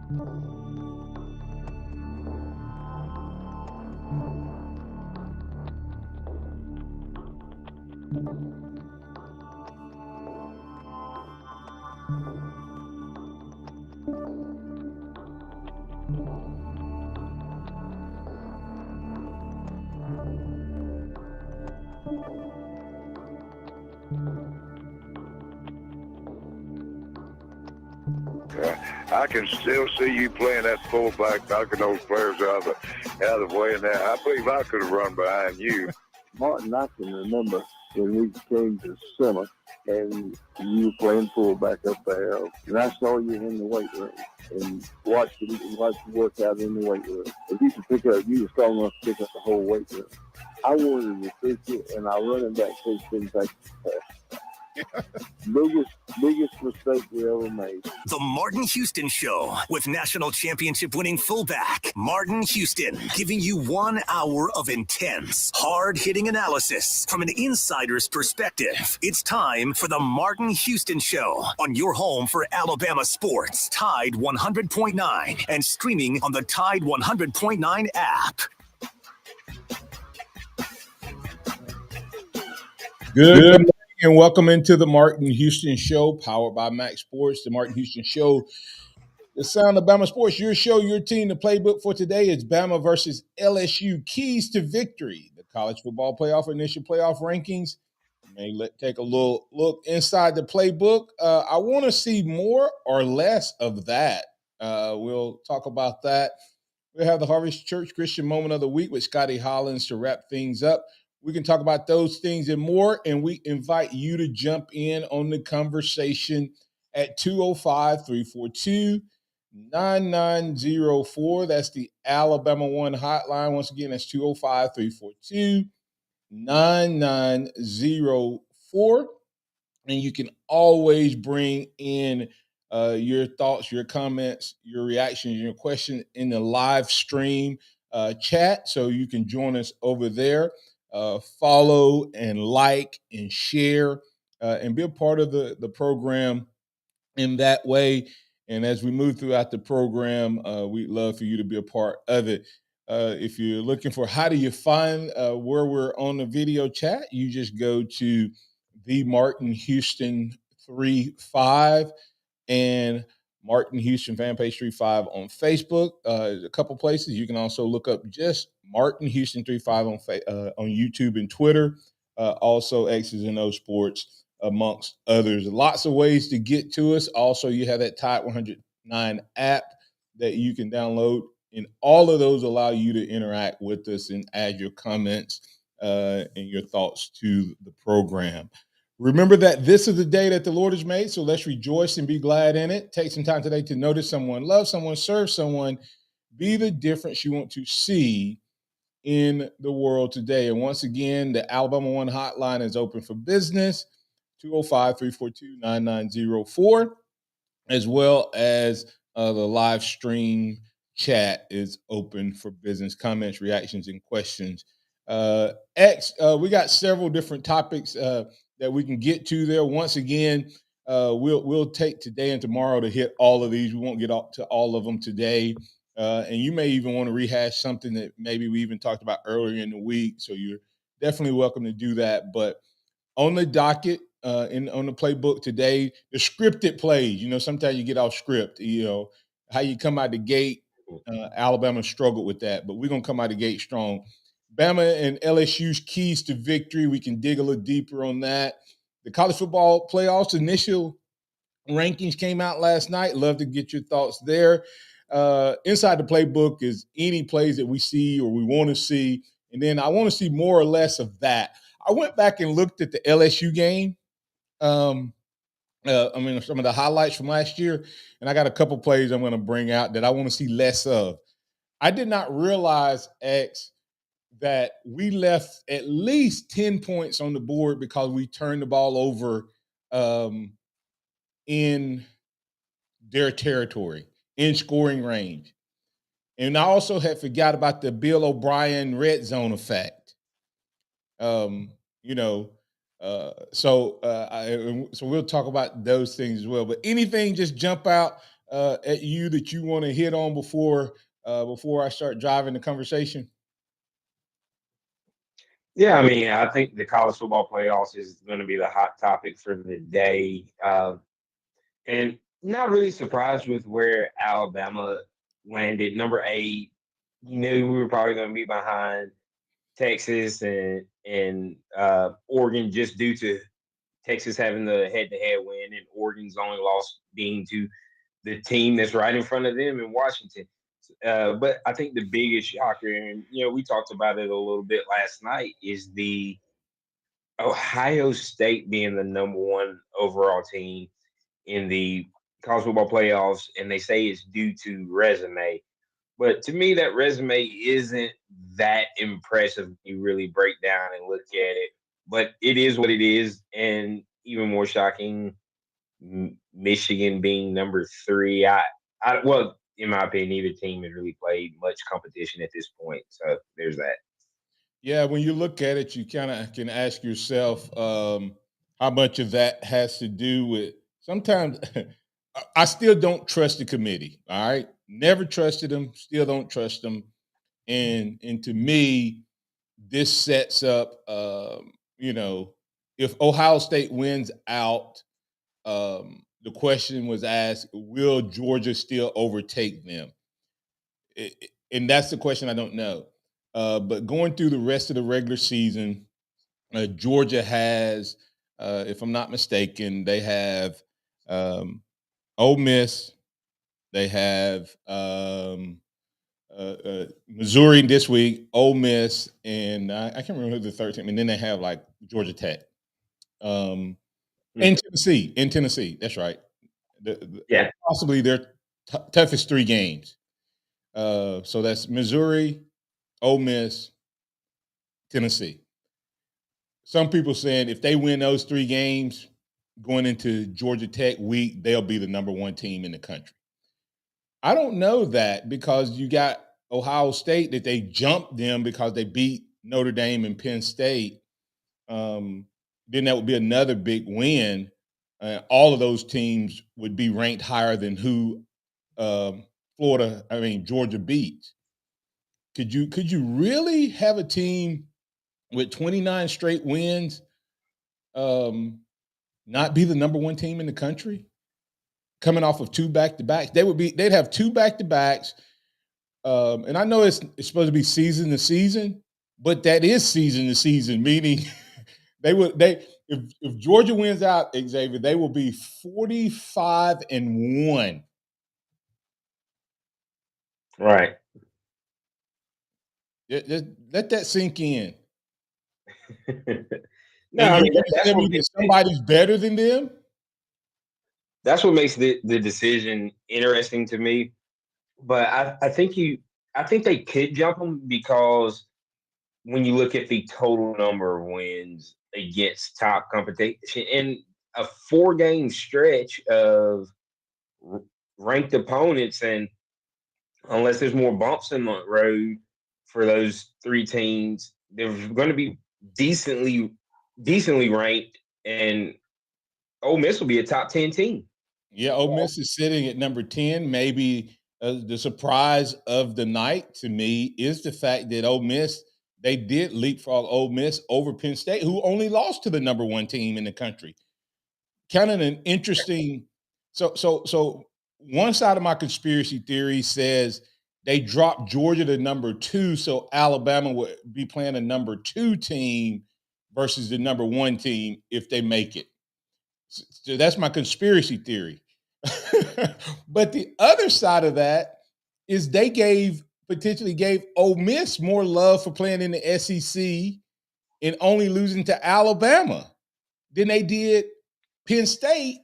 I can still see you playing that fullback, knocking those players out of the way. And that, I believe I could have run behind you. Martin, I can remember when we came to summer and you were playing fullback up there, and I saw you in the weight room and watched you work out in the weight room. If you could pick up, you were strong enough to pick up the whole weight room. I wanted to fix it, and our running back coach didn't take the test. Biggest mistake we ever made. The Martin Houston Show with national championship winning fullback Martin Houston, giving you 1 hour of intense, hard-hitting analysis from an insider's perspective. It's time for the Martin Houston Show on your home for Alabama sports, Tide 100.9, and streaming on the Tide 100.9 app. Good morning and welcome into the Martin Houston Show, powered by MaX Sports. The Martin Houston Show, the sound of Bama sports. Your show, your team. The playbook for today is Bama versus LSU. Keys to victory. The college football playoff initial playoff rankings. Take a little look inside the playbook. I want to see more or less of that. We'll talk about that. We'll have the Harvest Church Christian Moment of the Week with Scotty Hollins to wrap things up. We can talk about those things and more, and we invite you to jump in on the conversation at 205-342-9904. That's the Alabama One hotline. Once again, that's 205-342-9904. And you can always bring in your thoughts, your comments, your reactions, your questions in the live stream chat, so you can join us over there. Follow and like and share and be a part of the program in that way. And as we move throughout the program, we'd love for you to be a part of it. If you're looking for how do you find where we're on the video chat, you just go to the Martin Houston 35 and Martin Houston fan page 35 on Facebook. There's a couple places. You can also look up just Martin Houston 35 on YouTube and Twitter. Also X's and O Sports, amongst others. Lots of ways to get to us. Also, you have that Tide 109 app that you can download, and all of those allow you to interact with us and add your comments and your thoughts to the program. Remember that this is the day that the Lord has made, so let's rejoice and be glad in it. Take some time today to notice someone, love someone, serve someone, be the difference you want to see in the world today. And once again, the Alabama One hotline is open for business, 205-342-9904, as well as the live stream chat is open for business comments, reactions, and questions. We got several different topics that we can get to there. Once again, we'll take today and tomorrow to hit all of these. We won't get to all of them today. And you may even want to rehash something that maybe we even talked about earlier in the week. So you're definitely welcome to do that. But on the docket, on the playbook today, the scripted plays, sometimes you get off script, how you come out the gate. Alabama struggled with that, but we're going to come out the gate strong. Bama and LSU's keys to victory. We can dig a little deeper on that. The college football playoffs initial rankings came out last night. Love to get your thoughts there. Inside the playbook is any plays that we see or we want to see. And then I want to see more or less of that. I went back and looked at the LSU game. Some of the highlights from last year, and I got a couple plays I'm going to bring out that I want to see less of. I did not realize, X, that we left at least 10 points on the board because we turned the ball over in their territory, in scoring range. And I also had forgot about the Bill O'Brien red zone effect. So we'll talk about those things as well. But anything just jump out at you that you want to hit on before I start driving the conversation? Yeah, I mean, I think the college football playoffs is going to be the hot topic for the day. And not really surprised with where Alabama landed. Number 8, you knew we were probably going to be behind Texas and Oregon just due to Texas having the head-to-head win and Oregon's only loss being to the team that's right in front of them in Washington. But I think the biggest shocker, and we talked about it a little bit last night, is the Ohio State being the number 1 overall team in the college football playoffs, and they say it's due to resume. But to me, that resume isn't that impressive when you really break down and look at it. But it is what it is, and even more shocking, Michigan being number 3. Well, in my opinion, neither team has really played much competition at this point. So there's that. Yeah, when you look at it, you kind of can ask yourself how much of that has to do with sometimes I still don't trust the committee. All right. Never trusted them, still don't trust them. And to me, this sets up if Ohio State wins out, the question was asked, will Georgia still overtake them? And that's the question I don't know. But going through the rest of the regular season, Georgia has, if I'm not mistaken, they have Ole Miss, they have Missouri this week, Ole Miss, and I can't remember who the third team. And then they have like Georgia Tech, in Tennessee. In Tennessee, that's right. Yeah. Possibly their toughest 3 games. So that's Missouri, Ole Miss, Tennessee. Some people saying if they win those 3 games going into Georgia Tech week, they'll be the number 1 team in the country. I don't know that because you got Ohio State that they jumped them because they beat Notre Dame and Penn State. Then that would be another big win. All of those teams would be ranked higher than who Georgia beat. Could you really have a team with 29 straight wins not be the number 1 team in the country coming off of 2 back-to-backs? They'd have 2 back-to-backs. And I know it's supposed to be season to season, but that is season to season, meaning if Georgia wins out, Xavier, they will be 45-1. Right. Just let that sink in. No, and I mean tell me that somebody's better than them. That's what makes the decision interesting to me. But I think they could jump them because when you look at the total number of wins against top competition in a 4-game stretch of ranked opponents, and unless there's more bumps in the road for those 3 teams, they're going to be decently ranked, and Ole Miss will be a top 10 team. Yeah, Ole Miss is sitting at number 10. Maybe the surprise of the night to me is the fact that Ole Miss, they did leapfrog Ole Miss over Penn State, who only lost to the number 1 team in the country. Kind of an interesting. So one side of my conspiracy theory says they dropped Georgia to number 2, so Alabama would be playing a number 2 team versus the number 1 team if they make it. So that's my conspiracy theory. But the other side of that is they potentially gave Ole Miss more love for playing in the SEC and only losing to Alabama than they did Penn State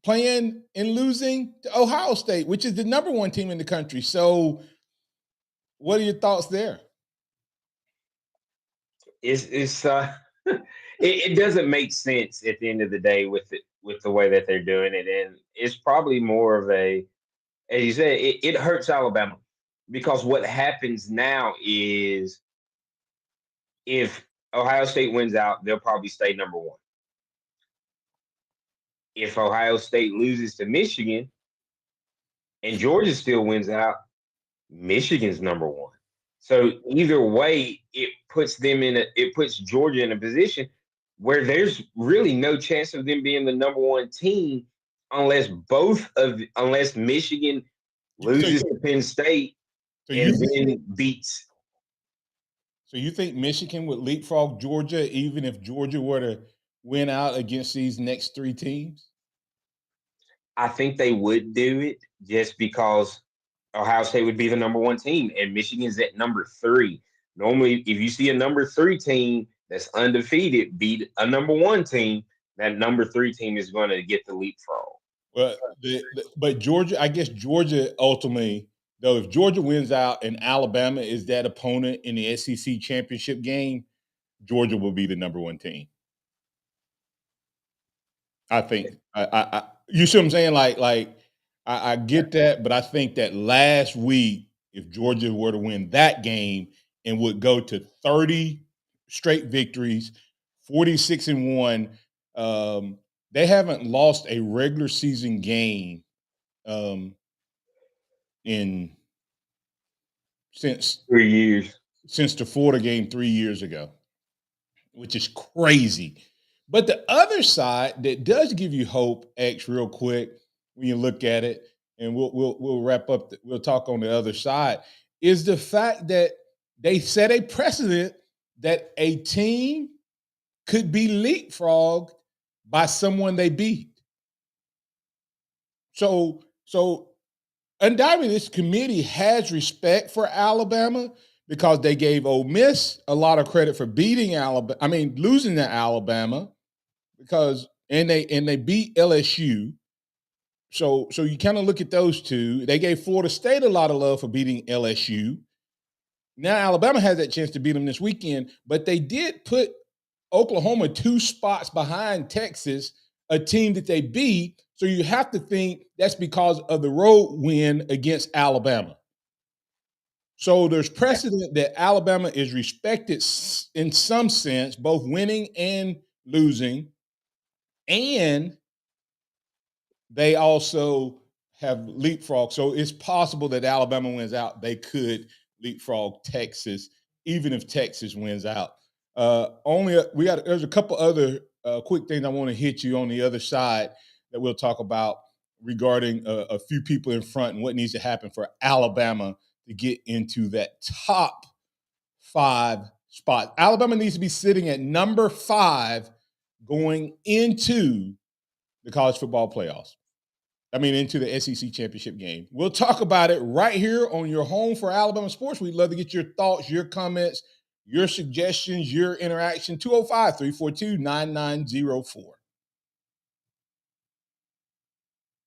playing and losing to Ohio State, which is the number 1 team in the country. So what are your thoughts there? It doesn't make sense at the end of the day with the way that they're doing it, and it's probably more of a, as you said, it hurts Alabama because what happens now is if Ohio State wins out, they'll probably stay number 1. If Ohio State loses to Michigan, and Georgia still wins out, Michigan's number one. So either way, it puts Georgia in a position where there's really no chance of them being the number one team unless Michigan loses to Penn State and then beats. So you think Michigan would leapfrog Georgia even if Georgia were to win out against these next three teams? I think they would do it just because Ohio State would be the number one team and Michigan's at number 3. Normally, if you see a number 3 team that's undefeated beat a number 1 team, that number 3 team is going to get the leapfrog. Well, but Georgia, I guess Georgia ultimately, though, if Georgia wins out and Alabama is that opponent in the SEC championship game, Georgia will be the number 1 team. I think. You see what I'm saying? Like I get that, but I think that last week, if Georgia were to win that game and would go to 30 straight victories, 46-1, they haven't lost a regular season game since 3 years. Since the Florida game 3 years ago, which is crazy. But the other side that does give you hope, X, real quick, when you look at it, and we'll wrap up. We'll talk on the other side, is the fact that they set a precedent that a team could be leapfrogged by someone they beat. So undoubtedly, this committee has respect for Alabama because they gave Ole Miss a lot of credit for beating Alabama. I mean, losing to Alabama because and they beat LSU. So you kind of look at those two. They gave Florida State a lot of love for beating LSU. Now Alabama has that chance to beat them this weekend, but they did put Oklahoma 2 spots behind Texas, a team that they beat. So you have to think that's because of the road win against Alabama. So there's precedent that Alabama is respected in some sense, both winning and losing. And they also have leapfrog. So it's possible that Alabama wins out. They could leapfrog Texas, even if Texas wins out. There's a couple other quick things I want to hit you on the other side that we'll talk about regarding a few people in front and what needs to happen for Alabama to get into that top 5 spot. Alabama needs to be sitting at number 5 going into the college football playoffs. Into the SEC championship game. We'll talk about it right here on your home for Alabama sports. We'd love to get your thoughts, your comments, your suggestions, your interaction. 205-342-9904.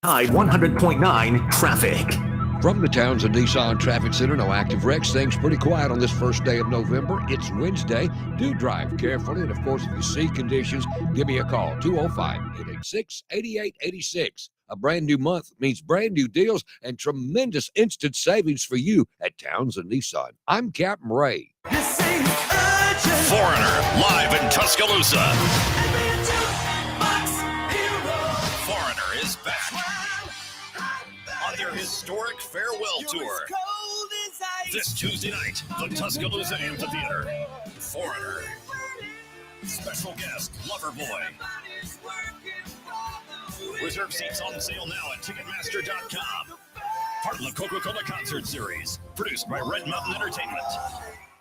Tide 100.9 traffic. From the Townsend Nissan Traffic Center, no active wrecks. Things pretty quiet on this first day of November. It's Wednesday. Do drive carefully. And, of course, if you see conditions, give me a call. 205-886-8886. A brand new month means brand new deals and tremendous instant savings for you at Townsend Nissan. I'm Captain Ray. Foreigner, live in Tuscaloosa. Foreigner is back on their historic farewell tour. This Tuesday night, the Tuscaloosa Amphitheater. Foreigner. Special guest, Loverboy. Reserve seats on sale now at Ticketmaster.com. Part of the Coca-Cola Concert Series, produced by Red Mountain Entertainment.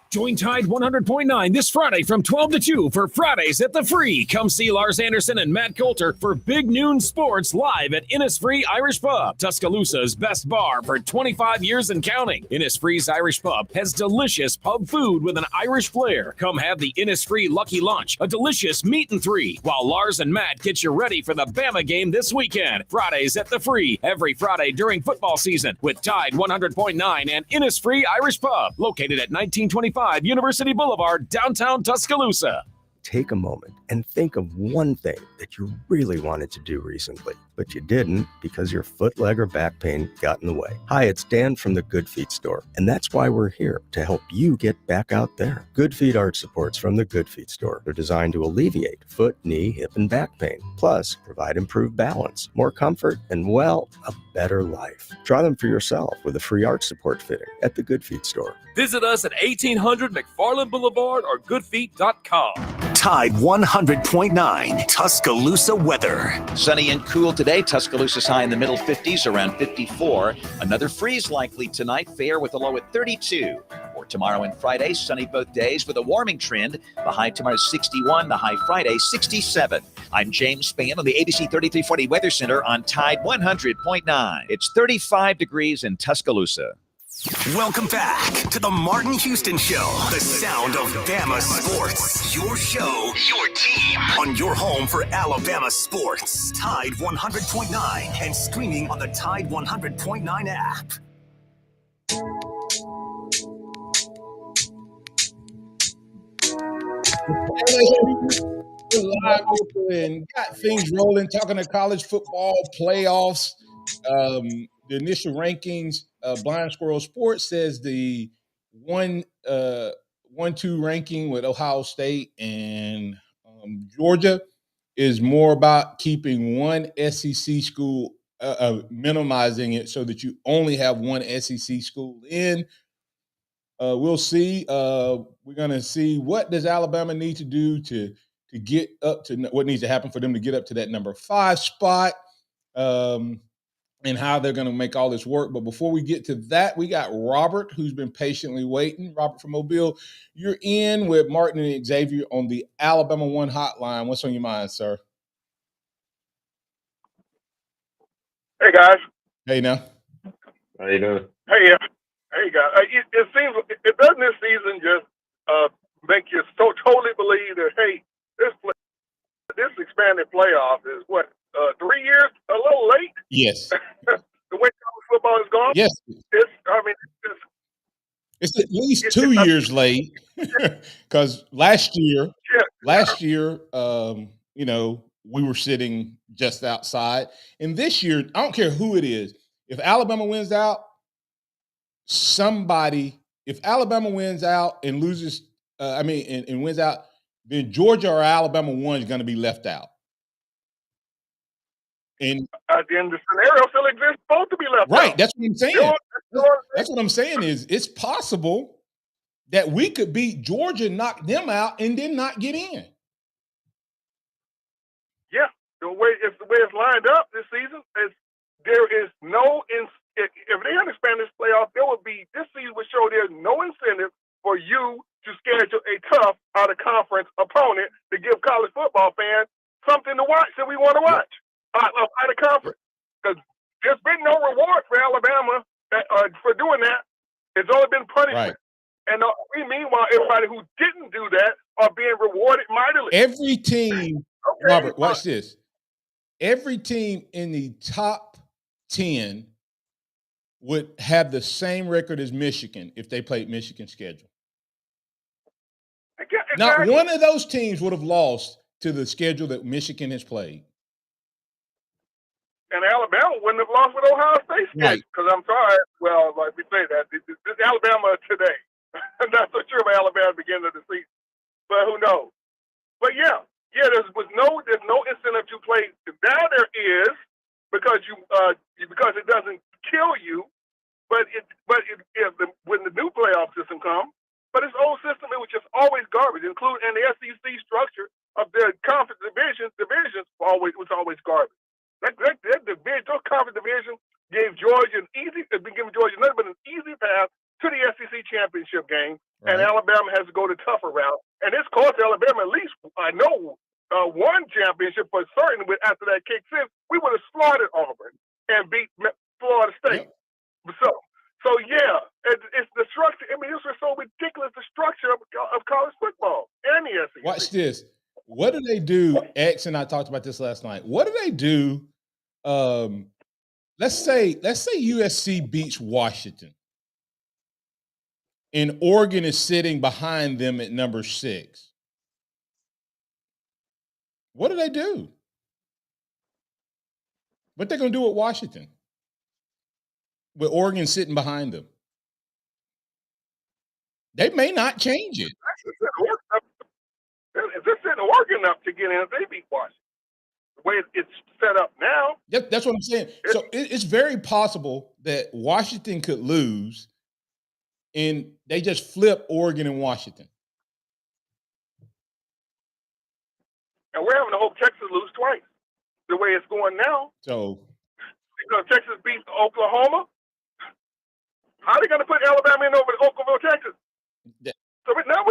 Join Tide 100.9 this Friday from 12 to 2 for Fridays at the Free. Come see Lars Anderson and Matt Coulter for Big Noon Sports live at Innisfree Irish Pub, Tuscaloosa's best bar for 25 years and counting. Innisfree's Irish Pub has delicious pub food with an Irish flair. Come have the Innisfree Lucky Lunch, a delicious meat and 3, while Lars and Matt get you ready for the Bama game this weekend. Fridays at the Free, every Friday during football season with Tide 100.9 and Innisfree Irish Pub, located at 1925 University Boulevard, downtown Tuscaloosa. Take a moment and think of one thing that you really wanted to do recently. but you didn't because your foot, leg, or back pain got in the way. Hi, it's Dan from the Good Feet store, and that's why we're here, to help you get back out there. Good Feet arch supports from the Good Feet store. They're designed to alleviate foot, knee, hip, and back pain, plus provide improved balance, more comfort, and, well, a better life. Try them for yourself with a free arch support fitting at the Good Feet store. Visit us at 1800 McFarland Boulevard or goodfeet.com. Tide 100.9 Tuscaloosa weather. Sunny and cool today. Tuscaloosa's high in the middle 50s, around 54. Another freeze likely tonight, fair with a low at 32. For tomorrow and Friday, sunny both days with a warming trend. The high tomorrow is 61, the high Friday 67. I'm James Spann on the ABC 3340 Weather Center on Tide 100.9. It's 35 degrees in Tuscaloosa. Welcome back to the Martin Houston Show, the sound of Bama sports. Your show, your team, on your home for Alabama sports. Tide 100.9 and streaming on the Tide 100.9 app. We're live and got things rolling, talking to college football playoffs. The initial rankings, Blind Squirrel Sports says the 1-2 ranking with Ohio State and Georgia is more about keeping one SEC school, minimizing it so that you only have one SEC school in. We'll see. We're going to see what does Alabama need to do to get up to what needs to happen for them to get up to that number 5 spot. And how they're going to make all this work. But before we get to that, we got Robert, who's been patiently waiting. Robert from Mobile, you're in with Martin and Xavier on the Alabama One hotline. What's on your mind, sir? Hey, guys. Hey, now. How you doing? Hey, guys. It seems it doesn't this season just make you so totally believe that, hey, this expanded playoff is what, 3 years a little late? Yes. The way college football is going? Yes. It's at least 2 years late because last year, we were sitting just outside. And this year, I don't care who it is. If Alabama wins out, if Alabama wins out and loses, and wins out, then Georgia or Alabama 1 is going to be left out. And then the scenario still exists both to be left out. Right, that's what I'm saying. That's what I'm saying is it's possible that we could beat Georgia, knock them out, and then not get in. Yeah, the way it's lined up this season is there is no if they understand this playoff, this season would show there's no incentive for you to schedule a tough out of conference opponent to give college football fans something to watch that we want to watch. Out of conference, because there's been no reward for Alabama for doing that. It's only been punishment. Right. And meanwhile, everybody who didn't do that are being rewarded mightily. Every team, Robert, watch this. Every team in the top 10 would have the same record as Michigan if they played Michigan's schedule. Exactly. Not one of those teams would have lost to the schedule that Michigan has played. And Alabama wouldn't have lost with Ohio State. Right. Because I'm sorry. Well, like we say that, this Alabama today. I'm not so sure about Alabama beginning of the season. But who knows? But yeah, there's no incentive to play. Now there is because it doesn't kill you. But when the new playoff system comes, but its old system, it was just always garbage, including in the SEC structure of the conference divisions was always garbage. Those conference divisions gave Georgia been giving Georgia nothing but an easy path to the SEC championship game, right. And Alabama has to go the tougher route. And this cost Alabama at least, I know, one championship for certain. But after that kicks in, we would have slaughtered Auburn and beat Florida State. Yep. So yeah, it's the structure. I mean, this was so ridiculous. The structure of college football and the SEC. Watch this. What do they do? X and I talked about this last night. What do they do? Let's say USC beats Washington, and Oregon is sitting behind them at number 6. What do they do? What they're going to do with Washington? With Oregon sitting behind them. They may not change it. If they're sitting Oregon up to get in, they beat Washington. The way it's set up now. That's what I'm saying. So it's very possible that Washington could lose and they just flip Oregon and Washington. And we're having to hope Texas lose twice. The way it's going now. So because Texas beat Oklahoma, how are they going to put Alabama in over Oklahoma, Texas? So now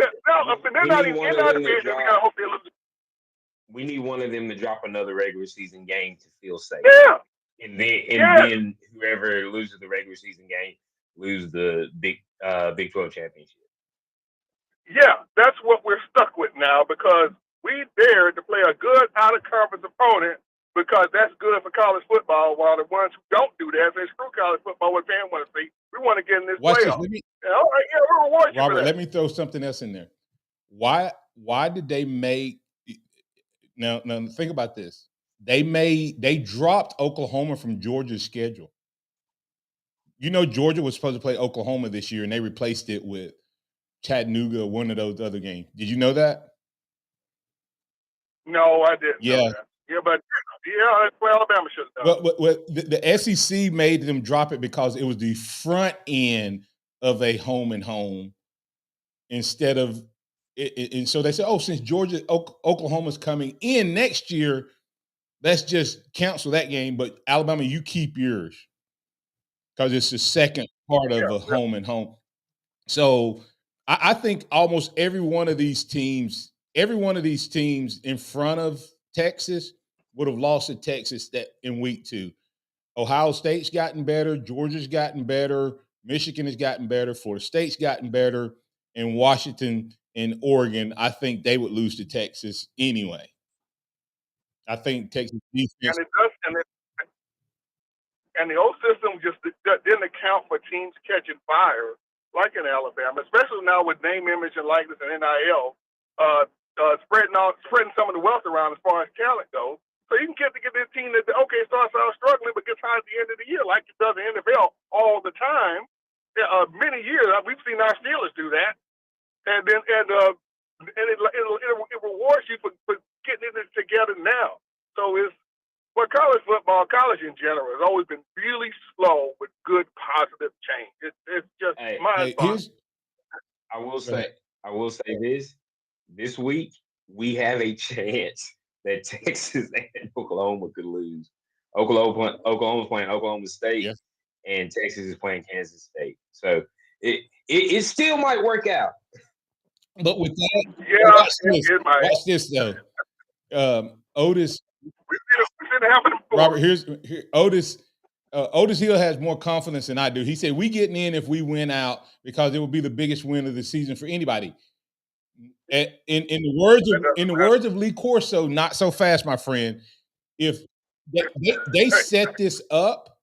they're not even in our division. We got to hope they lose. We need one of them to drop another regular season game to feel safe. Yeah. And then whoever loses the regular season game lose the Big 12 championship. Yeah, that's what we're stuck with now because we dared to play a good out-of-conference opponent because that's good for college football, while the ones who don't do that, they screw college football, what fans want to see. We want to get in this playoff. All right, we'll reward you Robert, for that. let me throw something else in there. Why did they make now think about this. They dropped Oklahoma from Georgia's schedule. You know, Georgia was supposed to play Oklahoma this year, and they replaced it with Chattanooga or one of those other games. Did you know that? No, I didn't know that. Yeah, but that's what Alabama should have done. Well, the SEC made them drop it because it was the front end of a home and home instead of and so they said, oh, since Oklahoma's coming in next year, let's just cancel that game. But Alabama, you keep yours because it's the second part of a home and home. So I think almost every one of these teams in front of Texas would have lost to Texas in week 2. Ohio State's gotten better. Georgia's gotten better. Michigan has gotten better. Florida State's gotten better. And Washington and Oregon, I think they would lose to Texas anyway. I think Texas defense. And the old system just didn't account for teams catching fire like in Alabama, especially now with name, image, and likeness and NIL, spreading some of the wealth around as far as talent goes. So you can get this team that starts out struggling but gets high at the end of the year, like it does in the NFL all the time. Many years we've seen our Steelers do that, and it rewards you for getting it together now. So college football, college in general, has always been really slow with good positive change. It's just mind-boggling. I will say this week we have a chance that Texas and Oklahoma could lose. Oklahoma's playing Oklahoma State, and Texas is playing Kansas State. So it still might work out. But with that, watch this though. Otis. We've seen it happen before. Robert, here Otis. Otis Hill has more confidence than I do. He said, "We getting in if we win out because it will be the biggest win of the season for anybody." In the words of Lee Corso, not so fast, my friend. If they set this up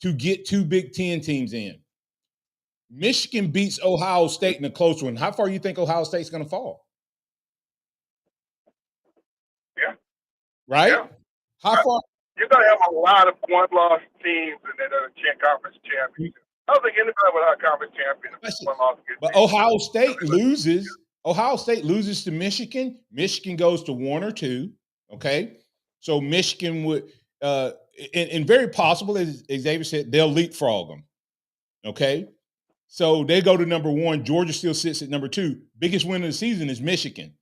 to get 2 Big Ten teams in, Michigan beats Ohio State in a close one. How far do you think Ohio State's going to fall? Yeah. Right? Yeah. How far? You're going to have a lot of one-loss teams and then a conference championship. I don't think anybody without a conference champion. But Ohio State loses. Ohio State loses to Michigan. Michigan goes to 1 or 2. Okay. So Michigan would, and very possible, as Xavier said, they'll leapfrog them. Okay. So they go to number 1. Georgia still sits at number 2. Biggest win of the season is Michigan.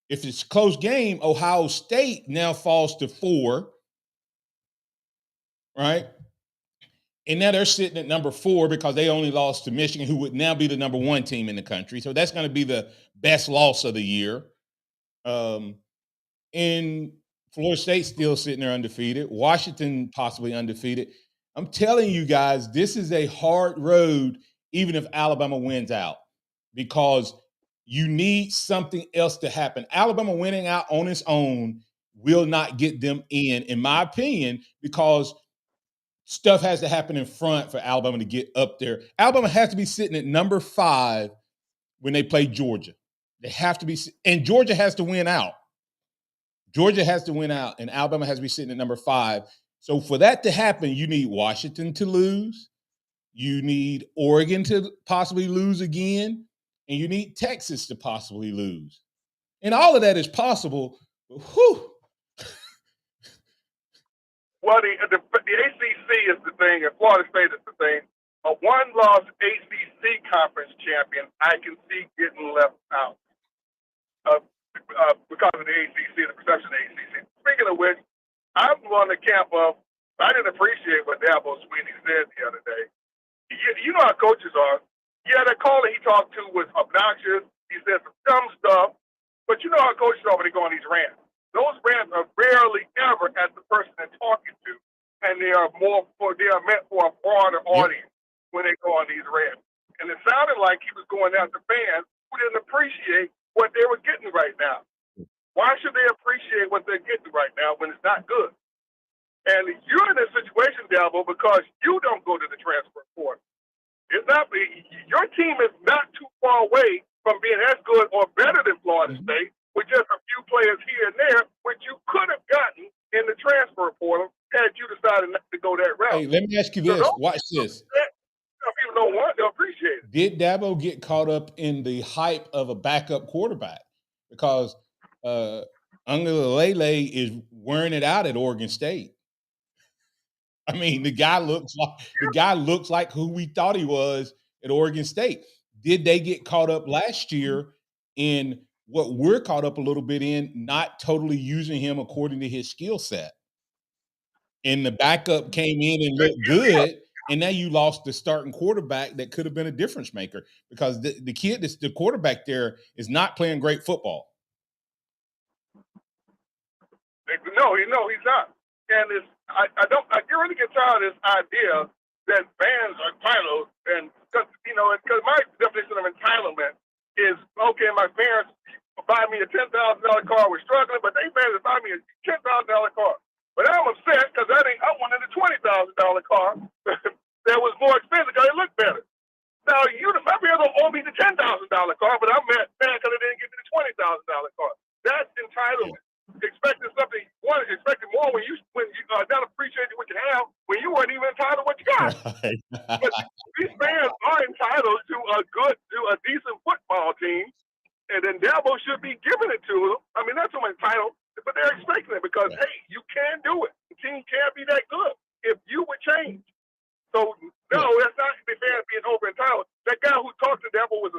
If it's a close game, Ohio State now falls to 4. Right. And now they're sitting at number 4 because they only lost to Michigan, who would now be the number 1 team in the country. So that's going to be the best loss of the year. And Florida State still sitting there undefeated. Washington possibly undefeated. I'm telling you guys, this is a hard road, even if Alabama wins out, because you need something else to happen. Alabama winning out on its own will not get them in my opinion, because stuff has to happen in front for Alabama to get up there. Alabama has to be sitting at number 5 when they play Georgia. They have to be, and Georgia has to win out. Georgia has to win out, and Alabama has to be sitting at number 5. So for that to happen, you need Washington to lose. You need Oregon to possibly lose again. And you need Texas to possibly lose. And all of that is possible. Whew. Well, the ACC is the thing, and Florida State is the thing. A one-loss ACC conference champion, I can see getting left out because of the ACC, the perception of the ACC. Speaking of which, I'm on the camp of, I didn't appreciate what Dabo Swinney said the other day. You know how coaches are. Yeah, that caller he talked to was obnoxious. He said some dumb stuff. But you know how coaches are when they go on these rants. Those rants are rarely ever at the person they're talking to. And they are meant for a broader audience when they go on these rants. And it sounded like he was going after fans who didn't appreciate what they were getting right now. Why should they appreciate what they're getting right now when it's not good? And you're in this situation, Dabo, because you don't go to the transfer portal. It's not, your team is not too far away from being as good or better than Florida State, with just a few players here and there, which you could have gotten in the transfer portal had you decided not to go that route. Hey, let me ask you this. Watch this. People don't want to appreciate it. Did Dabo get caught up in the hype of a backup quarterback? Because Lele is wearing it out at Oregon State. I mean, the guy looks like who we thought he was at Oregon State. Did they get caught up last year in what we're caught up a little bit in, not totally using him according to his skill set? And the backup came in and looked good, and now you lost the starting quarterback that could have been a difference maker because the quarterback there is not playing great football. No, he's not. And I get really get tired of this idea that fans are entitled, and because my definition of entitlement is, okay, my parents buy me a $10,000 car, we're struggling, but they managed to buy me a $10,000 car. But I'm upset because I wanted a $20,000 car that was more expensive because it looked better. Now, my parents don't owe me the $10,000 car, but I'm mad because they didn't give me the $20,000 car. That's entitlement. Expecting more when you not appreciating what you have when you weren't even entitled to what you got. But these fans are entitled to a decent football team, and then Dabo should be giving it to them. I mean, that's what I'm entitled, but they're expecting it because hey, you can do it. The team can't be that good if you would change. So no, that's not the fans being over entitled. That guy who talked to Dabo was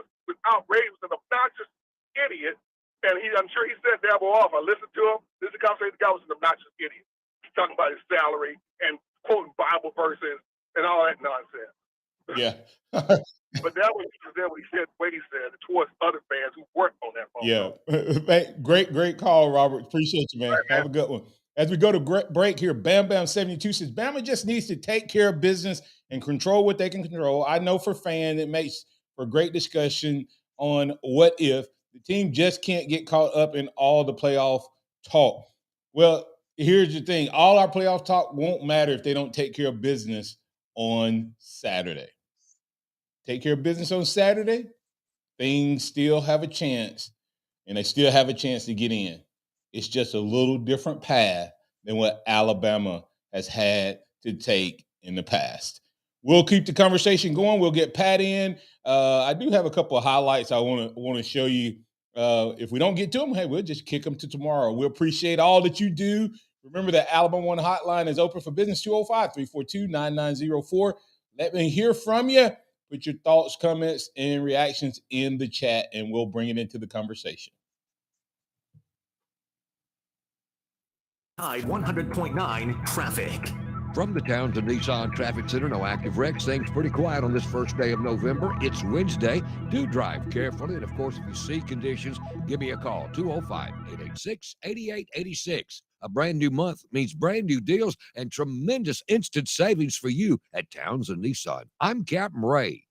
outrageous, was an obnoxious idiot. And I'm sure he set Dabo off. I listened to him. This is a conversation. The guy was an obnoxious idiot. He's talking about his salary and quoting Bible verses and all that nonsense. Yeah. But that was what he said, towards other fans who worked on that phone. Yeah. Great call, Robert. Appreciate you, man. Right, have a good one. As we go to break here, Bam Bam 72 says, Bama just needs to take care of business and control what they can control. I know for fans it makes for great discussion on what if. The team just can't get caught up in all the playoff talk. Well, here's the thing. All our playoff talk won't matter if they don't take care of business on Saturday. Take care of business on Saturday, things still have a chance, and they still have a chance to get in. It's just a little different path than what Alabama has had to take in the past. We'll keep the conversation going. We'll get Pat in. I do have a couple of highlights I want to show you. If we don't get to them, hey, we'll just kick them to tomorrow. We appreciate all that you do. Remember that Alabama One hotline is open for business, 205-342-9904. Let me hear from you. Put your thoughts, comments, and reactions in the chat, and we'll bring it into the conversation. Tide 100.9 traffic. From the Townsend Nissan Traffic Center, no active wrecks. Things pretty quiet on this first day of November. It's Wednesday. Do drive carefully. And, of course, if you see conditions, give me a call, 205-886-8886. A brand new month means brand new deals and tremendous instant savings for you at Townsend Nissan. I'm Captain Ray.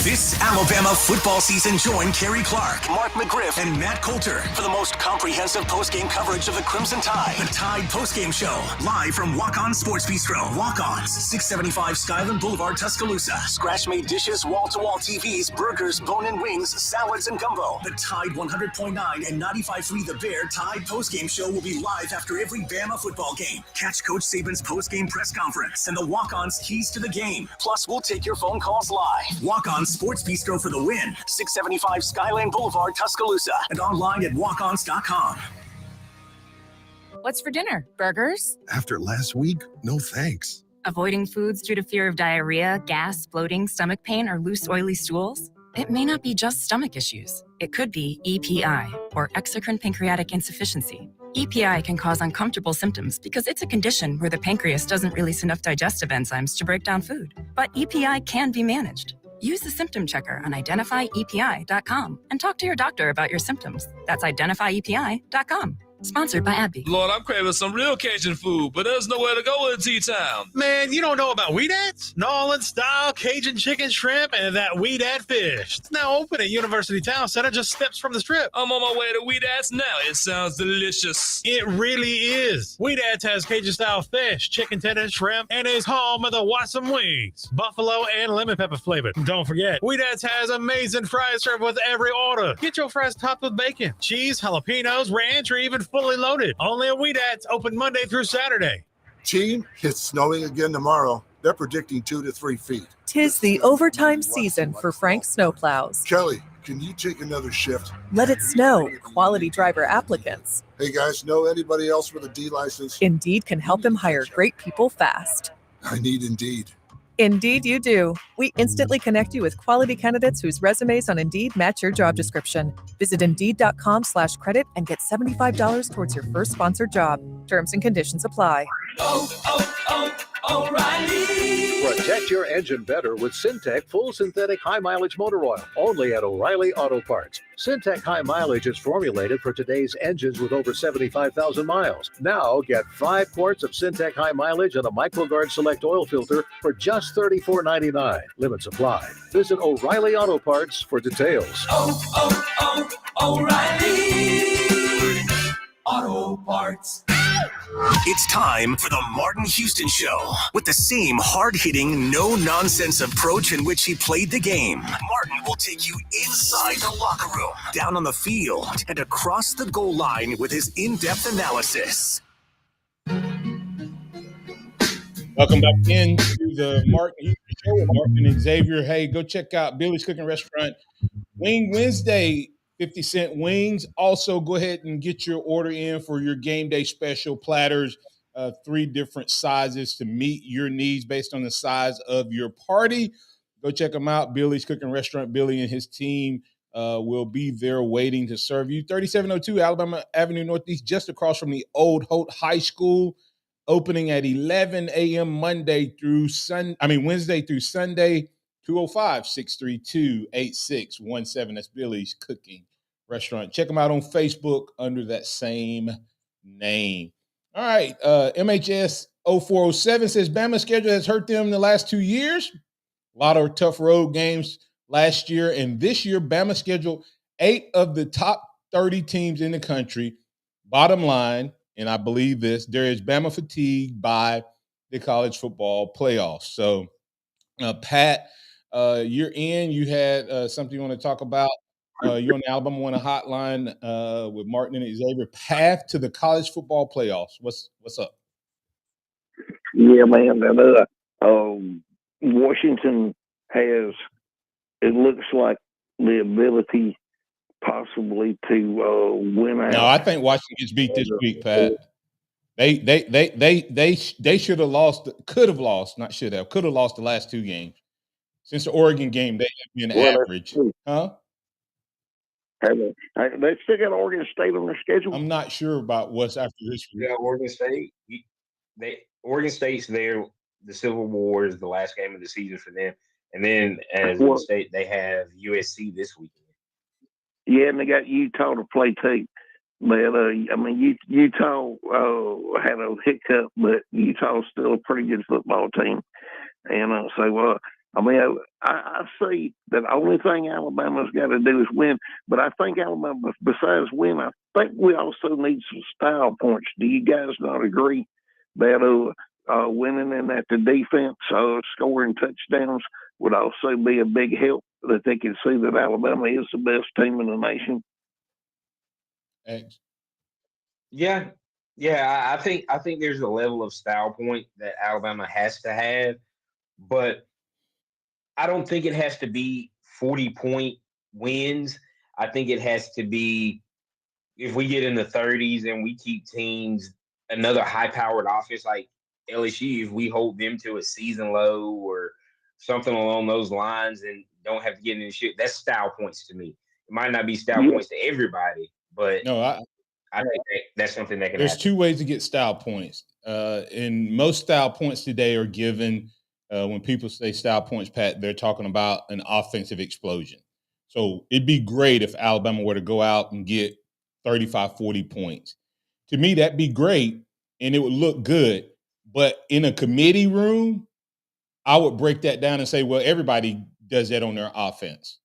This Alabama football season, join Kerry Clark, Mark McGriff, and Matt Coulter for the most comprehensive postgame coverage of the Crimson Tide. The Tide Postgame Show, live from Walk-On Sports Bistro. Walk-Ons, 675 Skyland Boulevard, Tuscaloosa. Scratch-made dishes, wall-to-wall TVs, burgers, bone-in wings, salads, and gumbo. The Tide 100.9 and 95.3 The Bear Tide Postgame Show will be live after every Bama football game. Catch Coach Saban's postgame press conference and the Walk-Ons keys to the game. Plus, we'll take your phone calls live. Walk-On Sports Bistro for the win. 675 Skyland Boulevard, Tuscaloosa, and online at walkons.com. What's for dinner? Burgers? After last week, no thanks. Avoiding foods due to fear of diarrhea, gas, bloating, stomach pain, or loose, oily stools? It may not be just stomach issues. It could be EPI, or exocrine pancreatic insufficiency. EPI can cause uncomfortable symptoms because it's a condition where the pancreas doesn't release enough digestive enzymes to break down food. But EPI can be managed. Use the symptom checker on identifyepi.com and talk to your doctor about your symptoms. That's identifyepi.com. Sponsored by AbbVie. Lord, I'm craving some real Cajun food, but there's nowhere to go in T-Town. Man, you don't know about Weedat's? New Orleans style Cajun chicken, shrimp, and that Weedat fish. It's now open at University Town Center, just steps from the strip. I'm on my way to Weedat's now. It sounds delicious. It really is. Weedat's has Cajun style fish, chicken tenders, shrimp, and is home of the Wassam wings, buffalo and lemon pepper flavored. Don't forget, Weedat's has amazing fries served with every order. Get your fries topped with bacon, cheese, jalapenos, ranch, or even fully loaded. Only at Weedat's, open Monday through Saturday. Team, it's snowing again tomorrow. They're predicting 2 to 3 feet. 'Tis the overtime season for Frank Snowplows. Kelly, can you take another shift? Let it snow. Quality driver applicants. Hey guys, know anybody else with a D license? Indeed can help him hire great people fast. I need Indeed. Indeed you do. We instantly connect you with quality candidates whose resumes on Indeed match your job description. Visit Indeed.com/credit and get $75 towards your first sponsored job. Terms and conditions apply. O'Reilly. Protect your engine better with Syntec Full Synthetic High Mileage Motor Oil. Only at O'Reilly Auto Parts. Syntec High Mileage is formulated for today's engines with over 75,000 miles. Now get 5 quarts of Syntec High Mileage and a MicroGuard Select oil filter for just $34.99. Limits apply. Visit O'Reilly Auto Parts for details. O'Reilly Auto Parts. It's time for the Martin Houston Show. With the same hard-hitting, no-nonsense approach in which he played the game, Martin will take you inside the locker room, down on the field, and across the goal line with his in-depth analysis. Welcome back into the Martin Houston Show with Martin and Xavier. Hey, go check out Billy's Cooking Restaurant. Wing Wednesday, 50-cent wings. Also, go ahead and get your order in for your game day special platters, 3 different sizes to meet your needs based on the size of your party. Go check them out, Billy's Cooking Restaurant. Billy and his team will be there waiting to serve you. 3702 Alabama Avenue Northeast, just across from the old Holt High School. Opening at 11 a.m. Wednesday through Sunday, 205-632-8617. That's Billy's Cooking Restaurant. Check them out on Facebook under that same name. All right, MHS 0407 says Bama's schedule has hurt them in the last 2 years. A lot of tough road games last year, and this year Bama scheduled 8 of the top 30 teams in the country. Bottom line, and I believe this, there is Bama fatigue by the college football playoffs. So, Pat, you're in. You had something you want to talk about. You're on the Alabama One Hotline with Martin and Xavier. Path to the college football playoffs. What's up? Yeah, man. Washington has, it looks like, the ability possibly to win out. No, I think Washington gets beat this week, Pat. They should have lost, could have lost the last 2 games. Since the Oregon game, they have been average. Huh? They still got Oregon State on their schedule? I'm not sure about what's after this week. Yeah, Oregon State. Oregon State's there. The Civil War is the last game of the season for them. And then as a state, they have USC this weekend. Yeah, and they got Utah to play too. But, Utah had a hiccup, but Utah's still a pretty good football team. And I mean, I see that the only thing Alabama's got to do is win. But I think Alabama, besides win, I think we also need some style points. Do you guys not agree that winning in at the defense, scoring touchdowns would also be a big help, that they can see that Alabama is the best team in the nation? Yeah, I think there's a level of style point that Alabama has to have, but I don't think it has to be 40-point wins. I think it has to be, if we get in the 30s and we keep teams, another high-powered offense like LSU, if we hold them to a season low or something along those lines and don't have to get into shit, that's style points to me. It might not be style points to everybody, but No, I think that's something that can there's happen. two ways to get style points. And most style points today are given when people say style points, Pat, they're talking about an offensive explosion. So it'd be great if Alabama were to go out and get 35, 40 points. To me, that'd be great and it would look good. But in a committee room, I would break that down and say, well, everybody does that on their offense.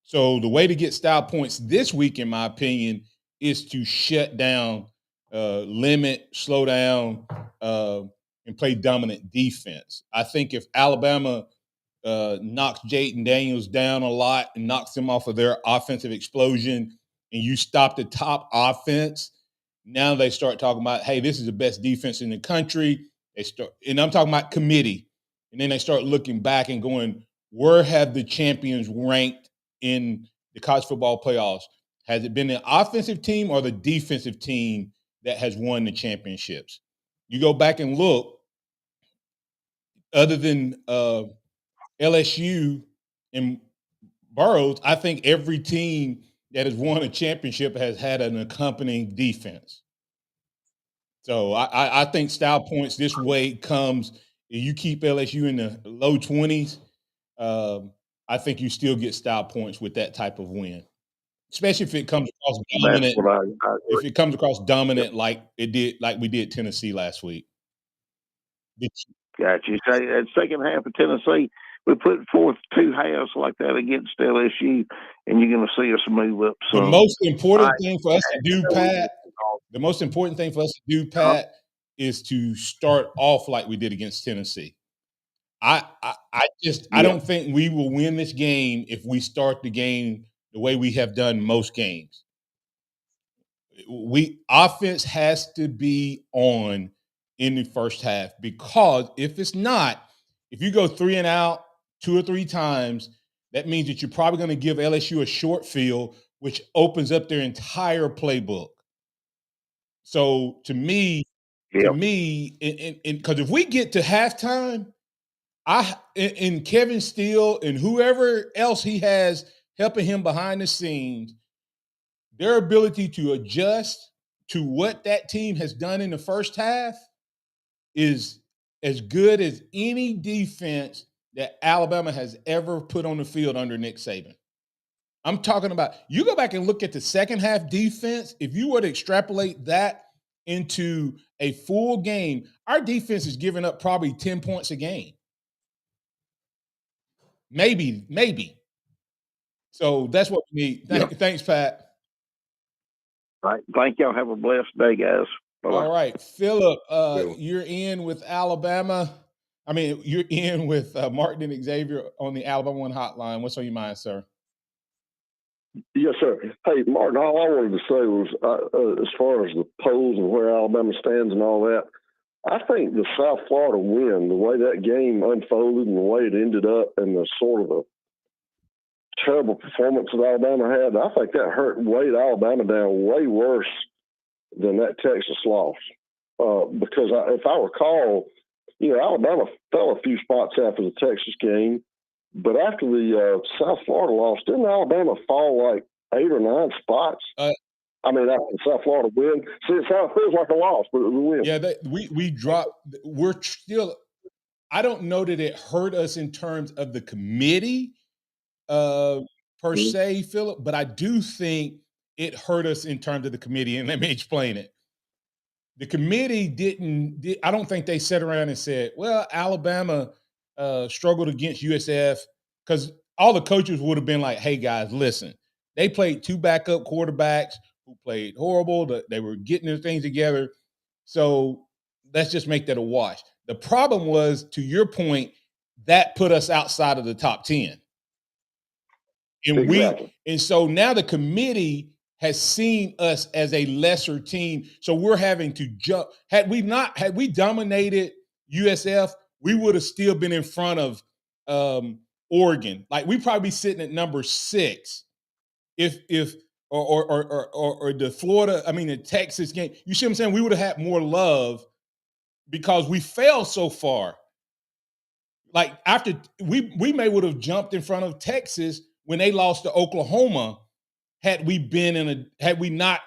So the way to get style points this week, in my opinion, is to shut down, limit, slow down, and play dominant defense. I think if Alabama knocks Jayden Daniels down a lot and knocks them off of their offensive explosion, and you stop the top offense, now they start talking about, hey, this is the best defense in the country. They start, and I'm talking about committee, and then they start looking back and going, where have the champions ranked in the college football playoffs? Has it been the offensive team or the defensive team that has won the championships? You go back and look, other than LSU and Burroughs, I think every team that has won a championship has had an accompanying defense. So I think style points this way comes, if you keep LSU in the low 20s, I think you still get style points with that type of win, especially if it comes across dominant. If it comes across dominant like we did Tennessee last week. Got you. So that second half of Tennessee, we put forth two halves like that against LSU, and you're going to see us move up. The most important thing for us to do, Pat, is to start off like we did against Tennessee. I don't think we will win this game if we start the game the way we have done most games. Offense has to be on in the first half, because if it's not, if you go 3 and out 2 or 3 times, that means that you're probably going to give LSU a short field, which opens up their entire playbook. So to me, because if we get to halftime, and Kevin Steele and whoever else he has helping him behind the scenes, their ability to adjust to what that team has done in the first half is as good as any defense that Alabama has ever put on the field under Nick Saban. I'm talking about, you go back and look at the second half defense. If you were to extrapolate that into a full game, our defense is giving up probably 10 points a game. Maybe. So that's what we need. Thanks, Pat. All right. Thank y'all. Have a blessed day, guys. Bye-bye. All right. Philip, you're in with Alabama. I mean, you're in with Martin and Xavier on the Alabama One hotline. What's on your mind, sir? Yes, sir. Hey, Martin, all I wanted to say was, as far as the polls and where Alabama stands and all that, I think the South Florida win, the way that game unfolded and the way it ended up, and the sort of a terrible performance that Alabama had, I think that weighed Alabama down way worse than that Texas loss. Because if I recall, Alabama fell a few spots after the Texas game, but after the South Florida loss, didn't Alabama fall like 8 or 9 spots? After the South Florida win. See, it feels like a loss, but it was a win. Yeah, we dropped. We're still. I don't know that it hurt us in terms of the committee per se, Philip, but I do think it hurt us in terms of the committee, and let me explain it. The committee I don't think they sat around and said, well, Alabama struggled against USF, because all the coaches would have been like, hey, guys, listen, they played 2 backup quarterbacks who played horrible. They were getting their things together. So let's just make that a wash. The problem was, to your point, that put us outside of the top 10. And Exactly. and so now the committee has seen us as a lesser team. So we're having to jump. Had we dominated USF, we would have still been in front of Oregon. Like, we'd probably be sitting at number 6 if the Florida, the Texas game. You see what I'm saying? We would have had more love because we fell so far. Like, after we may would have jumped in front of Texas when they lost to Oklahoma, had we not,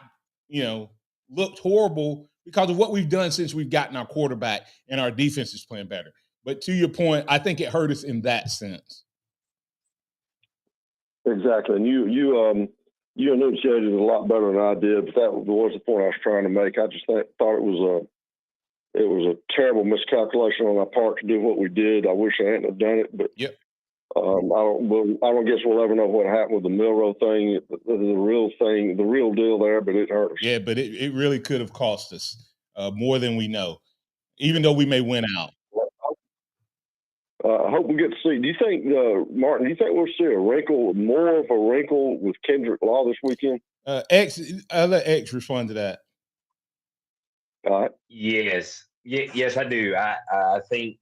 looked horrible because of what we've done since we've gotten our quarterback and our defense is playing better. But to your point, I think it hurt us in that sense. Exactly. And you enunciated it a lot better than I did, but that was the point I was trying to make. I just thought it was a terrible miscalculation on our part to do what we did. I wish I hadn't have done it, but yep. I don't guess we'll ever know what happened with the Milroe thing, the real deal there, but it hurt us. Yeah, but it really could have cost us more than we know, even though we may win out. I hope we get to see. Do you think, Martin, we'll see more of a wrinkle with Kendrick Law this weekend? I'll let X respond to that. All right. Yes, I do. I think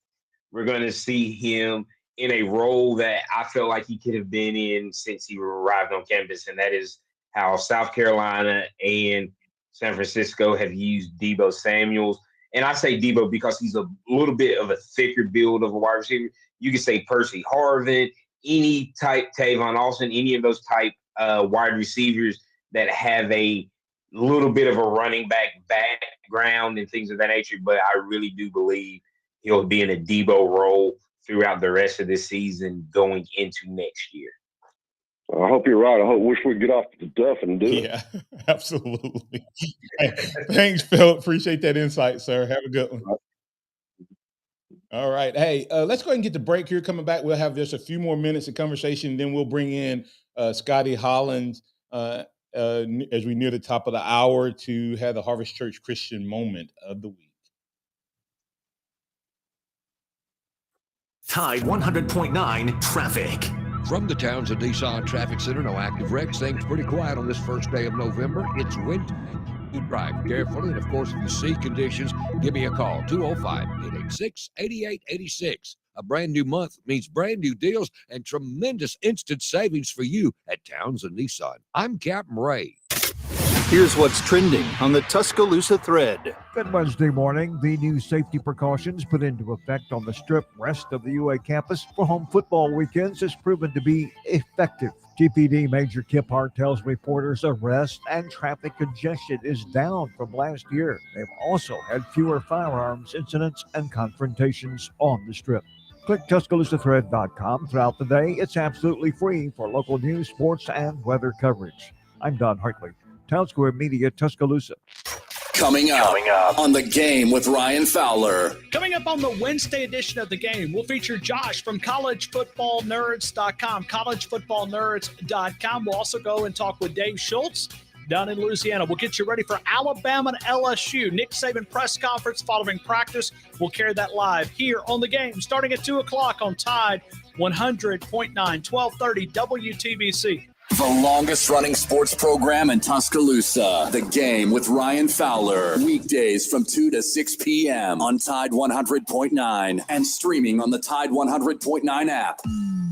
we're going to see him in a role that I feel like he could have been in since he arrived on campus, and that is how South Carolina and San Francisco have used Deebo Samuels. And I say Deebo because he's a little bit of a thicker build of a wide receiver. You could say Percy Harvin, any type Tavon Austin, any of those type wide receivers that have a little bit of a running back background and things of that nature. But I really do believe he'll be in a Deebo role throughout the rest of this season going into next year. I hope you're right. Wish we could get off the duff and do it. Yeah, absolutely. Thanks, Phil. Appreciate that insight, sir. Have a good one. All right. Hey, let's go ahead and get the break here. Coming back, we'll have just a few more minutes of conversation. Then we'll bring in Scotty Hollins as we near the top of the hour to have the Harvest Church Christian Moment of the Week. Tide 100.9 traffic. From the Townsend Nissan Traffic Center, no active wrecks. Things pretty quiet on this first day of November. It's Wednesday. You drive carefully, and of course, if you see conditions, give me a call, 205-886-8886. A brand new month means brand new deals and tremendous instant savings for you at Townsend Nissan. I'm Captain Ray. Here's what's trending on the Tuscaloosa thread. Good Wednesday morning. The new safety precautions put into effect on the Strip west of the UA campus for home football weekends has proven to be effective. GPD Major Kip Hart tells reporters arrest and traffic congestion is down from last year. They've also had fewer firearms incidents and confrontations on the Strip. Click TuscaloosaThread.com throughout the day. It's absolutely free for local news, sports, and weather coverage. I'm Don Hartley. Town Square Media, Tuscaloosa. Coming up on The Game with Ryan Fowler. Coming up on the Wednesday edition of The Game, we'll feature Josh from collegefootballnerds.com, collegefootballnerds.com. We'll also go and talk with Dave Schultz down in Louisiana. We'll get you ready for Alabama and LSU. Nick Saban press conference following practice. We'll carry that live here on The Game starting at 2 o'clock on Tide 100.9, 1230 WTBC. The longest running sports program in Tuscaloosa. The Game with Ryan Fowler. Weekdays from 2 to 6 p.m. on Tide 100.9 and streaming on the Tide 100.9 app.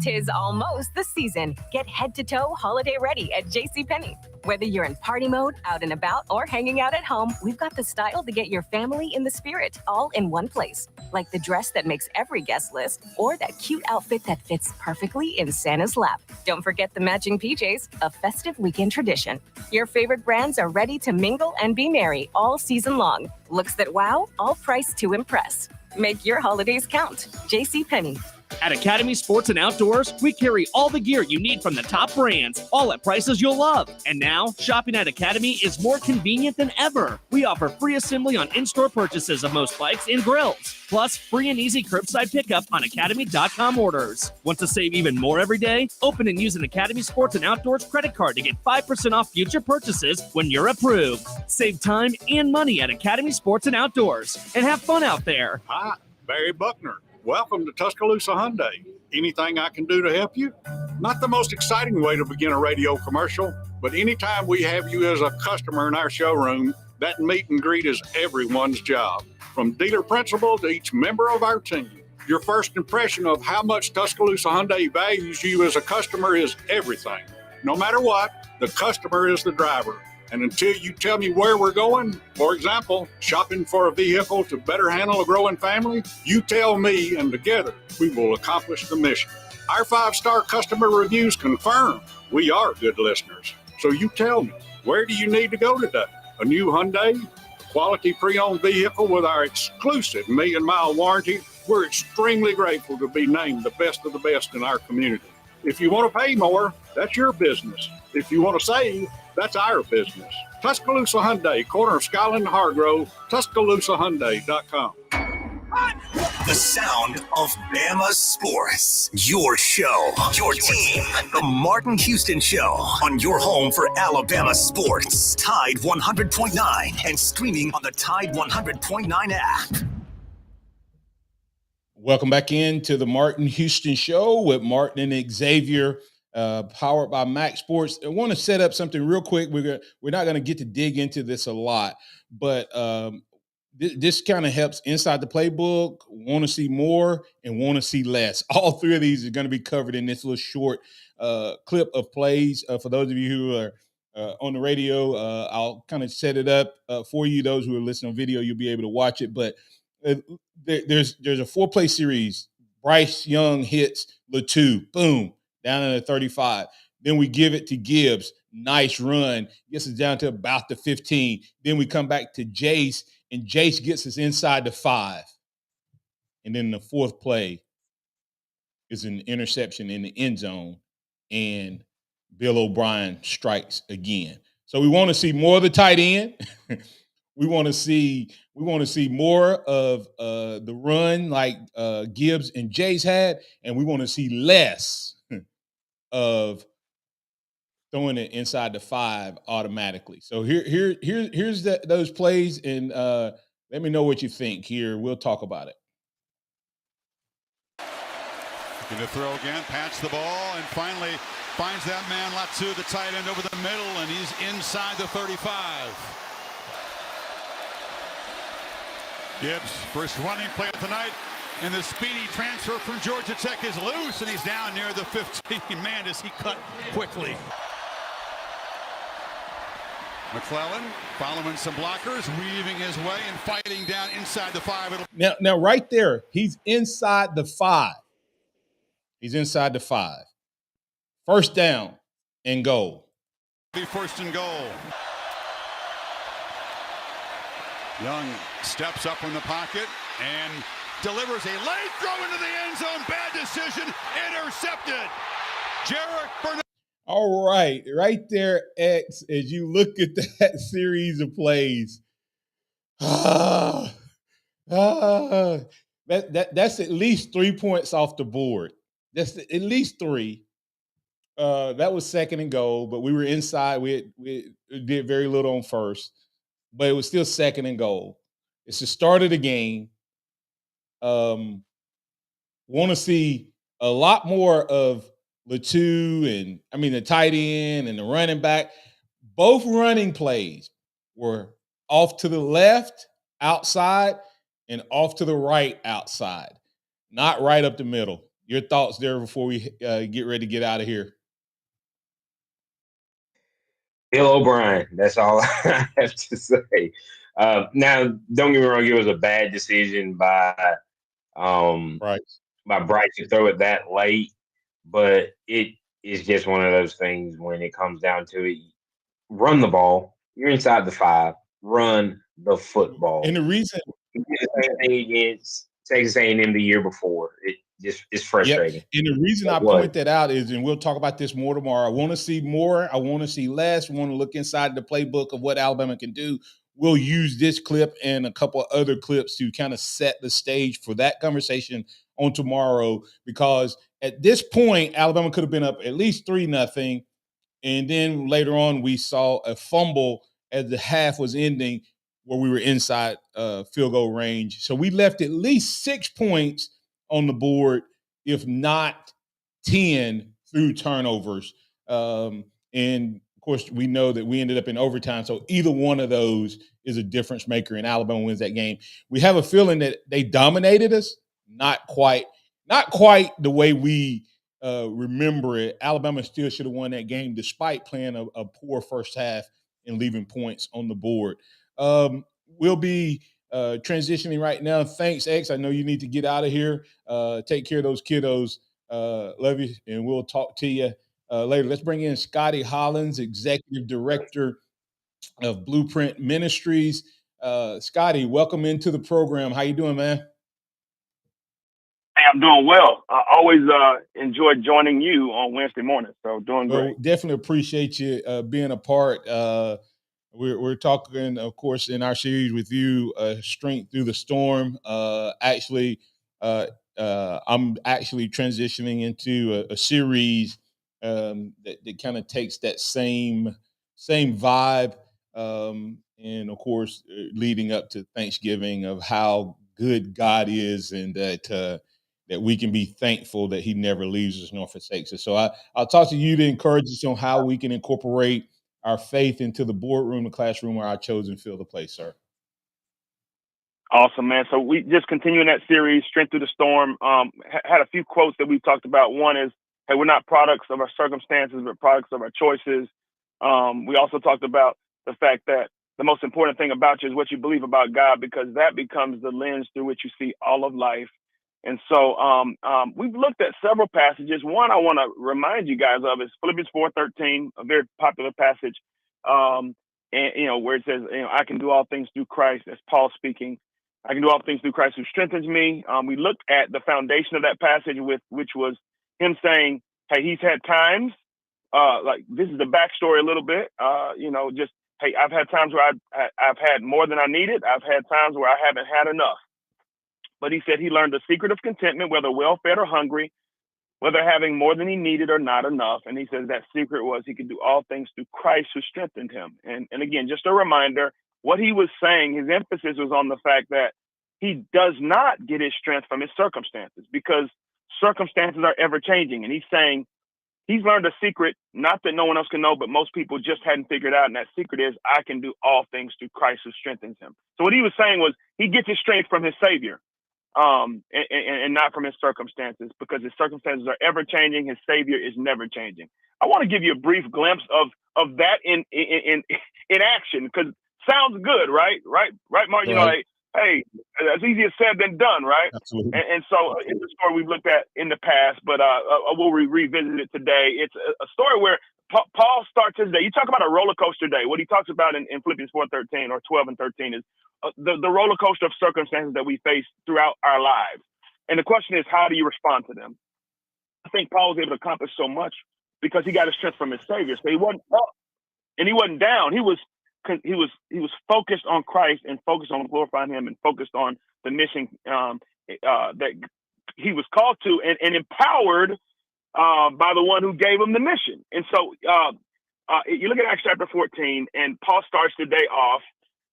'Tis almost the season. Get head-to-toe holiday ready at JCPenney. Whether you're in party mode, out and about, or hanging out at home, we've got the style to get your family in the spirit, all in one place. Like the dress that makes every guest list, or that cute outfit that fits perfectly in Santa's lap. Don't forget the matching PJs, a festive weekend tradition. Your favorite brands are ready to mingle and be merry all season long. Looks that wow, all priced to impress. Make your holidays count. JCPenney. At Academy Sports and Outdoors, we carry all the gear you need from the top brands, all at prices you'll love. And now, shopping at Academy is more convenient than ever. We offer free assembly on in-store purchases of most bikes and grills, plus free and easy curbside pickup on academy.com orders. Want to save even more every day? Open and use an Academy Sports and Outdoors credit card to get 5% off future purchases when you're approved. Save time and money at Academy Sports and Outdoors, and have fun out there. Hi, Barry Buckner. Welcome to Tuscaloosa Hyundai. Anything I can do to help you? Not the most exciting way to begin a radio commercial, but anytime we have you as a customer in our showroom, that meet and greet is everyone's job. From dealer principal to each member of our team. Your first impression of how much Tuscaloosa Hyundai values you as a customer is everything. No matter what, the customer is the driver. And until you tell me where we're going, for example, shopping for a vehicle to better handle a growing family, you tell me, and together we will accomplish the mission. Our 5-star customer reviews confirm we are good listeners. So you tell me, where do you need to go today? A new Hyundai, a quality pre-owned vehicle with our exclusive 1,000,000-mile warranty. We're extremely grateful to be named the best of the best in our community. If you want to pay more, that's your business. If you want to save, that's our business. Tuscaloosa Hyundai, corner of Skyland and Hargrove, TuscaloosaHyundai.com. The sound of Bama sports. Your show, your team. The Martin Houston Show on your home for Alabama sports. Tide 100.9 and streaming on the Tide 100.9 app. Welcome back into the Martin Houston Show with Martin and Xavier, powered by MaX Sports. I want to set up something real quick. We're not going to get to dig into this a lot, but this kind of helps inside the playbook. Want to see more and want to see less. All three of these are going to be covered in this little short clip of plays. For those of you who are on the radio, I'll kind of set it up for you. Those who are listening on video, you'll be able to watch it. But there's a 4-play series. Bryce Young hits Latu, boom, down in the 35. Then we give it to Gibbs, nice run, gets us down to about the 15. Then we come back to Jace, and Jace gets us inside the 5. And then the 4th play is an interception in the end zone, and Bill O'Brien strikes again. So we want to see more of the tight end. We want to see more of the run like Gibbs and Jace had, and we want to see less of throwing it inside the 5 automatically. So here's those plays, and let me know what you think. Here, we'll talk about it. Going to throw again, patch the ball, and finally finds that man Latu, the tight end, over the middle, and he's inside the 35. Gibbs, first running play of the night, and the speedy transfer from Georgia Tech is loose, and he's down near the 15. Man, does he cut quickly. McClellan following some blockers, weaving his way and fighting down inside the 5. Now right there, he's inside the 5. He's inside the 5. First down and goal. Be first and goal. Young steps up from the pocket and delivers a late throw into the end zone. Bad decision. Intercepted. Jarek Burnett. All right. Right there, X, as you look at that series of plays. That's at least 3 points off the board. That's at least 3. That was second and goal, but we were inside. We did very little on first, but it was still second and goal. It's the start of the game. Want to see a lot more of Latu the tight end and the running back. Both running plays were off to the left outside and off to the right outside, not right up the middle. Your thoughts there before we get ready to get out of here? Bill O'Brien. That's all I have to say. Now, don't get me wrong. It was a bad decision by Bryce to throw it that late, but it is just one of those things when it comes down to it. Run the ball. You're inside the 5. Run the football. And the reason the same thing against Texas A&M the year before. just it's Yep. frustrating. And the reason I What? point that out is, and we'll talk about this more tomorrow, I want to see more. I want to see less. I want to look inside the playbook of what Alabama can do. We'll use this clip and a couple of other clips to kind of set the stage for that conversation on tomorrow, because at this point, Alabama could have been up at least 3-0. And then later on, we saw a fumble as the half was ending where we were inside field goal range. So we left at least 6 points on the board, if not 10, through turnovers. And of course, we know that we ended up in overtime. So either one of those is a difference maker, and Alabama wins that game. We have a feeling that they dominated us, not quite the way we remember it. Alabama still should have won that game despite playing a poor first half and leaving points on the board. We'll be transitioning right now. Thanks, X. I know you need to get out of here. Take care of those kiddos. Love you, and we'll talk to you later. Let's bring in Scotty Hollins, Executive Director of Blueprint Ministries. Scotty, welcome into the program. How you doing, man? Hey, I'm doing well. I always enjoy joining you on Wednesday morning, so doing great. Definitely appreciate you being a part. We're talking, of course, in our series with you, Strength Through the Storm. I'm actually transitioning into a series that kind of takes that same vibe, and of course, leading up to Thanksgiving, of how good God is, and that we can be thankful that He never leaves us nor forsakes us. So I'll talk to you to encourage us on how we can incorporate our faith into the boardroom, the classroom, or our chosen field of play, sir. Awesome, man. So we just continuing that series, Strength Through the Storm. Had a few quotes that we talked about. One is, hey, we're not products of our circumstances, but products of our choices. We also talked about the fact that the most important thing about you is what you believe about God, because that becomes the lens through which you see all of life. And so we've looked at several passages. One I want to remind you guys of is Philippians 4:13, a very popular passage, and where it says, I can do all things through Christ. That's Paul speaking. I can do all things through Christ who strengthens me. We looked at the foundation of that passage, which was him saying, hey, he's had times, like this is the backstory a little bit, just, hey, I've had times where I've had more than I needed. I've had times where I haven't had enough. But he said he learned the secret of contentment, whether well-fed or hungry, whether having more than he needed or not enough. And he says that secret was he could do all things through Christ who strengthened him. And again, just a reminder, what he was saying, his emphasis was on the fact that he does not get his strength from his circumstances, because circumstances are ever changing. And he's saying he's learned a secret, not that no one else can know, but most people just hadn't figured out. And that secret is, I can do all things through Christ who strengthens him. So what he was saying was he gets his strength from his Savior. And not from his circumstances, because his circumstances are ever changing. His Savior is never changing. I want to give you a brief glimpse of that in action, because sounds good, right, Mark? You know, like, hey, it's easier said than done, right? Absolutely. And so it's a story we've looked at in the past, but we'll revisit it today. It's a story where Paul starts his day. You talk about a roller coaster day. What he talks about in Philippians 4:13 or 12 and 13 is the roller coaster of circumstances that we face throughout our lives. And the question is, how do you respond to them? I think Paul was able to accomplish so much because he got his strength from his Savior. So he wasn't up and he wasn't down. He was focused on Christ and focused on glorifying him and focused on the mission that he was called to, and empowered by the one who gave him the mission. And so you look at Acts chapter 14, and Paul starts the day off,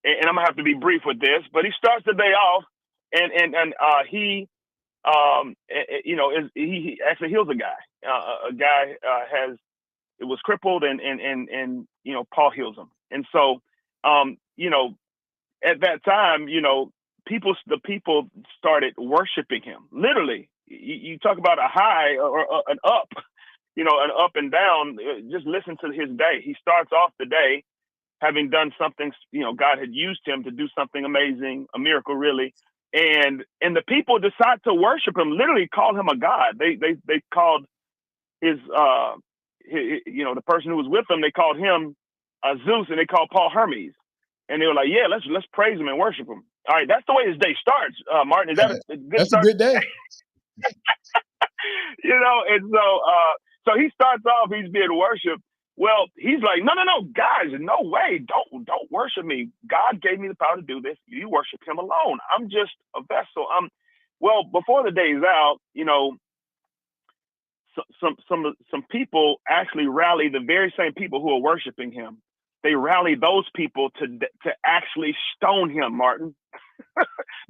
and I'm gonna have to be brief with this, but he starts the day off, and he actually heals a guy. A guy was crippled, and Paul heals him. And so at that time, the people started worshiping him. Literally, you talk about a high or an up, an up and down. Just listen to his day. He starts off the day having done something, God had used him to do something amazing, a miracle really. And the people decide to worship him, literally call him a god. They called his the person who was with him, they called him Zeus, and they called Paul Hermes. And they were like, yeah, let's praise him and worship him. All right, that's the way his day starts, Martin. Is that a good start? That's a good day. And so he starts off, he's being worshiped. Well, he's like, no, guys, no way. Don't worship me. God gave me the power to do this. You worship him alone. I'm just a vessel. Well, before the day's out, some people actually rally the very same people who are worshiping him. They rally those people to actually stone him, Martin.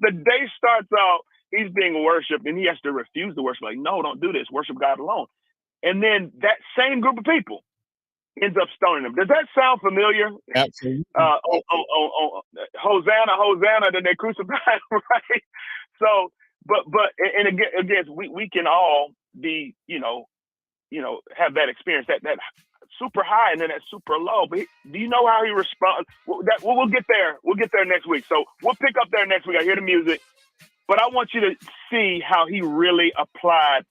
The day starts out, he's being worshiped, and he has to refuse to worship. Like, no, don't do this. Worship God alone. And then that same group of people ends up stoning him. Does that sound familiar? Absolutely. Hosanna, Hosanna, then they crucified him, right? So, but again, we can all be, have that experience, that super high and then that super low. But do you know how he responds? We'll get there. We'll get there next week. So we'll pick up there next week. I hear the music, but I want you to see how he really applied.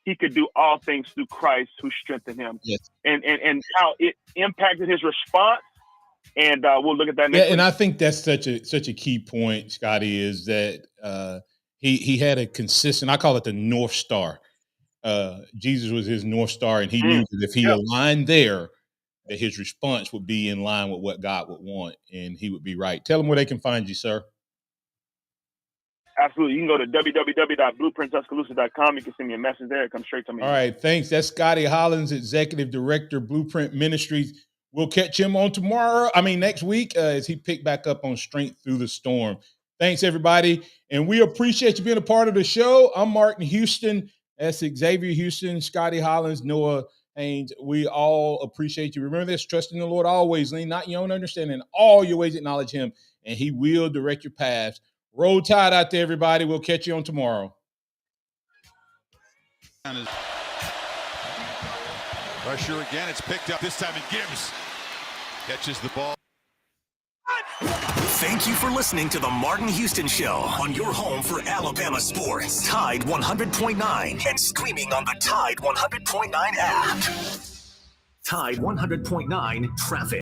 He could do all things through Christ who strengthened him. Yes. And how it impacted his response. And we'll look at that next week. And I think that's such a key point, Scotty, is that he had a consistent, I call it the North Star. Jesus was his North Star, and he knew that if he aligned there, that his response would be in line with what God would want, and he would be right. Tell them where they can find you, sir. Absolutely. You can go to www.blueprinttuscaloosa.com. You can send me a message there. It comes straight to me. All right. Thanks. That's Scotty Hollins, Executive Director, Blueprint Ministries. We'll catch him on next week as he picked back up on Strength Through the Storm. Thanks, everybody. And we appreciate you being a part of the show. I'm Martin Houston. That's Xavier Houston, Scotty Hollins, Noah Haynes. We all appreciate you. Remember this, trust in the Lord always. Lean not your own understanding. In all your ways acknowledge him, and he will direct your paths. Roll Tide out there, everybody. We'll catch you on tomorrow. Pressure again. It's picked up. This time and Gibbs catches the ball. Thank you for listening to the Martin Houston Show on your home for Alabama sports. Tide 100.9 and streaming on the Tide 100.9 app. Tide 100.9 traffic.